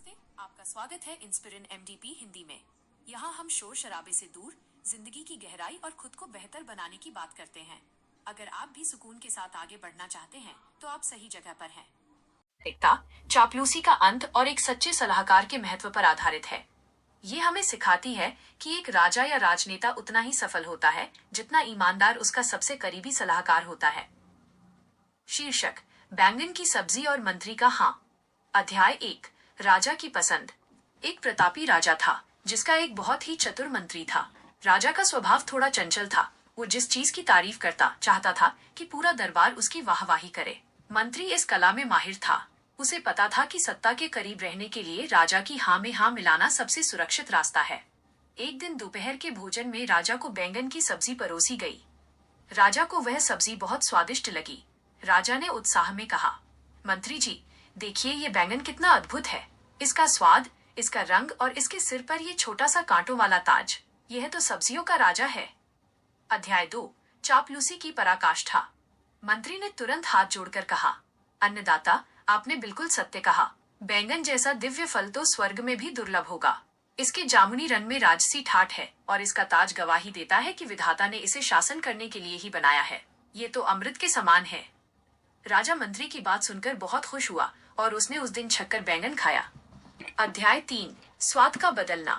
नमस्ते, आपका स्वागत है इंस्पिरिन एमडीपी हिंदी में। यहाँ हम शोर शराबे से दूर जिंदगी की गहराई और खुद को बेहतर बनाने की बात करते हैं। अगर आप भी सुकून के साथ आगे बढ़ना चाहते हैं तो आप सही जगह पर हैं। एकता, चापलूसी का अंत और एक सच्चे सलाहकार के महत्व पर आधारित है। ये हमें सिखाती है कि एक राजा या राजनेता उतना ही सफल होता है जितना ईमानदार उसका सबसे करीबी सलाहकार होता है। शीर्षक: बैंगन की सब्जी और मंत्री का हाँ। अध्याय 1, राजा की पसंद। एक प्रतापी राजा था जिसका एक बहुत ही चतुर मंत्री था। राजा का स्वभाव थोड़ा चंचल था। वो जिस चीज की तारीफ करता चाहता था कि पूरा दरबार उसकी वाहवाही करे। मंत्री इस कला में माहिर था। उसे पता था कि सत्ता के करीब रहने के लिए राजा की हाँ में हाँ मिलाना सबसे सुरक्षित रास्ता है। एक दिन दोपहर के भोजन में राजा को बैंगन की सब्जी परोसी गई। राजा को वह सब्जी बहुत स्वादिष्ट लगी। राजा ने उत्साह में कहा, मंत्री जी, देखिए ये बैंगन कितना अद्भुत है। इसका स्वाद, इसका रंग और इसके सिर पर ये छोटा सा कांटों वाला ताज, यह तो सब्जियों का राजा है। अध्याय 2, चापलूसी की पराकाष्ठा। मंत्री ने तुरंत हाथ जोड़कर कहा, अन्नदाता, आपने बिल्कुल सत्य कहा। बैंगन जैसा दिव्य फल तो स्वर्ग में भी दुर्लभ होगा। इसके जामुनी रंग में राजसी ठाठ है और इसका ताज गवाही देता है कि विधाता ने इसे शासन करने के लिए ही बनाया है। ये तो अमृत के समान है। राजा मंत्री की बात सुनकर बहुत खुश हुआ और उसने उस दिन छक्कर बैंगन खाया। अध्याय 3, स्वाद का बदलना।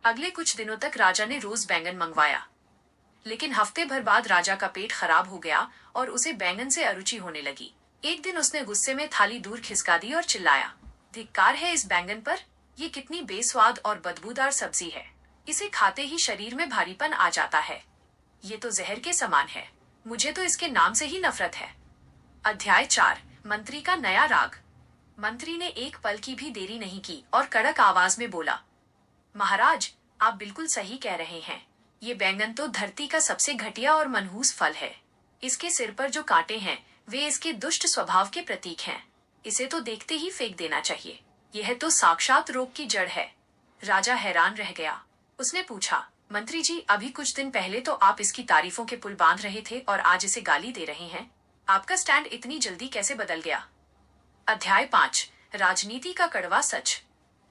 अगले कुछ दिनों तक राजा ने रोज बैंगन मंगवाया, लेकिन हफ्ते भर बाद राजा का पेट खराब हो गया और उसे बैंगन से अरुचि होने लगी। एक दिन उसने गुस्से में थाली दूर खिसका दी और चिल्लाया, धिक्कार है इस बैंगन पर। ये कितनी बेस्वाद और बदबूदार सब्जी है। इसे खाते ही शरीर में भारीपन आ जाता है। ये तो जहर के समान है। मुझे तो इसके नाम से ही नफरत है। अध्याय 4, मंत्री का नया राग। मंत्री ने एक पल की भी देरी नहीं की और कड़क आवाज में बोला, महाराज, आप बिल्कुल सही कह रहे हैं। ये बैंगन तो धरती का सबसे घटिया और मनहूस फल है। इसके सिर पर जो कांटे हैं वे इसके दुष्ट स्वभाव के प्रतीक हैं। इसे तो देखते ही फेंक देना चाहिए। यह तो साक्षात रोग की जड़ है। राजा हैरान रह गया। उसने पूछा, मंत्री जी, अभी कुछ दिन पहले तो आप इसकी तारीफों के पुल बांध रहे थे और आज इसे गाली दे रहे हैं। आपका स्टैंड इतनी जल्दी कैसे बदल गया? अध्याय 5, राजनीति का कड़वा सच।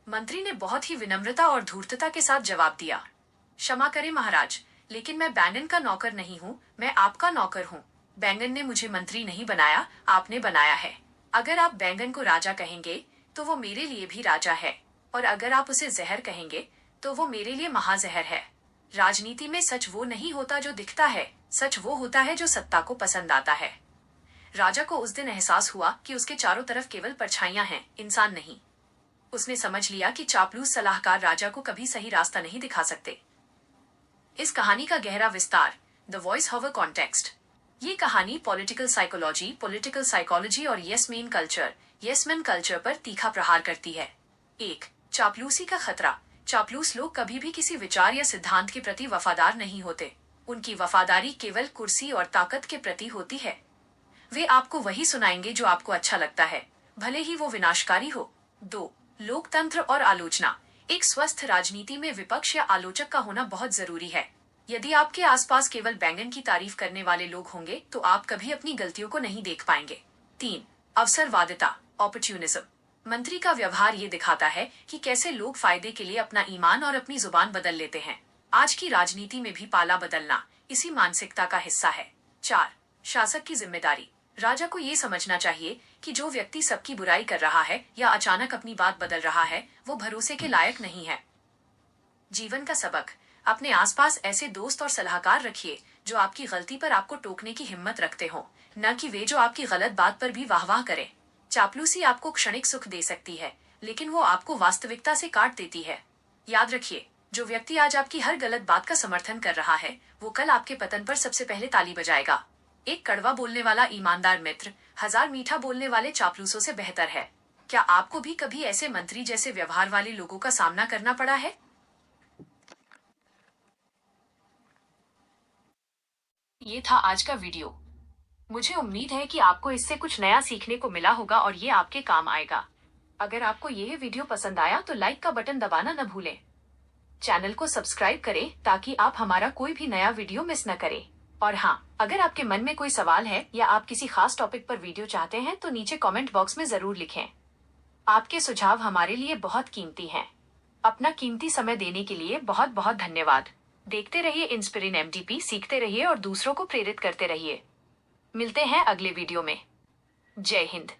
मंत्री ने बहुत ही विनम्रता और धूर्तता के साथ जवाब दिया, क्षमा करें महाराज, लेकिन मैं बैंगन का नौकर नहीं हूँ, मैं आपका नौकर हूँ। बैंगन ने मुझे मंत्री नहीं बनाया, आपने बनाया है। अगर आप बैंगन को राजा कहेंगे तो वो मेरे लिए भी राजा है, और अगर आप उसे जहर कहेंगे तो वो मेरे लिए महाजहर है। राजनीति में सच वो नहीं होता जो दिखता है, सच वो होता है जो सत्ता को पसंद आता है। राजा को उस दिन एहसास हुआ कि उसके चारों तरफ केवल परछाइयां हैं, इंसान नहीं। उसने समझ लिया कि चापलूस सलाहकार राजा को कभी सही रास्ता नहीं दिखा सकते। इस कहानी का गहरा विस्तार, द वॉइस ओवर कॉन्टेक्स्ट। ये कहानी पॉलिटिकल साइकोलॉजी और यस मैन कल्चर पर तीखा प्रहार करती है। 1, चापलूसी का खतरा। चापलूस लोग कभी भी किसी विचार या सिद्धांत के प्रति वफादार नहीं होते। उनकी वफादारी केवल कुर्सी और ताकत के प्रति होती है। वे आपको वही सुनाएंगे जो आपको अच्छा लगता है, भले ही वो विनाशकारी हो। 2, लोकतंत्र और आलोचना। एक स्वस्थ राजनीति में विपक्ष या आलोचक का होना बहुत जरूरी है। यदि आपके आसपास केवल बैंगन की तारीफ करने वाले लोग होंगे तो आप कभी अपनी गलतियों को नहीं देख पाएंगे। 3, अवसरवादिता, ऑपर्च्युनिज्म। मंत्री का व्यवहार ये दिखाता है कि कैसे लोग फायदे के लिए अपना ईमान और अपनी जुबान बदल लेते हैं। आज की राजनीति में भी पाला बदलना इसी मानसिकता का हिस्सा है। 4, शासक की जिम्मेदारी। राजा को ये समझना चाहिए कि जो व्यक्ति सबकी बुराई कर रहा है या अचानक अपनी बात बदल रहा है वो भरोसे के लायक नहीं है। जीवन का सबक, अपने आसपास ऐसे दोस्त और सलाहकार रखिए जो आपकी गलती पर आपको टोकने की हिम्मत रखते हो, न कि वे जो आपकी गलत बात पर भी वाहवाह करें। चापलूसी आपको क्षणिक सुख दे सकती है, लेकिन वो आपको वास्तविकता से काट देती है। याद रखिए, जो व्यक्ति आज आपकी हर गलत बात का समर्थन कर रहा है वो कल आपके पतन पर सबसे पहले ताली बजाएगा। एक कड़वा बोलने वाला ईमानदार मित्र 1000 मीठा बोलने वाले चापलूसों से बेहतर है। क्या आपको भी कभी ऐसे मंत्री जैसे व्यवहार वाले लोगों का सामना करना पड़ा है? ये था आज का वीडियो। मुझे उम्मीद है कि आपको इससे कुछ नया सीखने को मिला होगा और ये आपके काम आएगा। अगर आपको यह वीडियो पसंद आया तो लाइक का बटन दबाना न भूलें। चैनल को सब्सक्राइब करें ताकि आप हमारा कोई भी नया वीडियो मिस न करें। और हाँ, अगर आपके मन में कोई सवाल है या आप किसी खास टॉपिक पर वीडियो चाहते हैं तो नीचे कमेंट बॉक्स में जरूर लिखें। आपके सुझाव हमारे लिए बहुत कीमती हैं। अपना कीमती समय देने के लिए बहुत बहुत धन्यवाद। देखते रहिए इंस्पिरिन एमडीपी, सीखते रहिए और दूसरों को प्रेरित करते रहिए। मिलते हैं अगले वीडियो में। जय हिंद।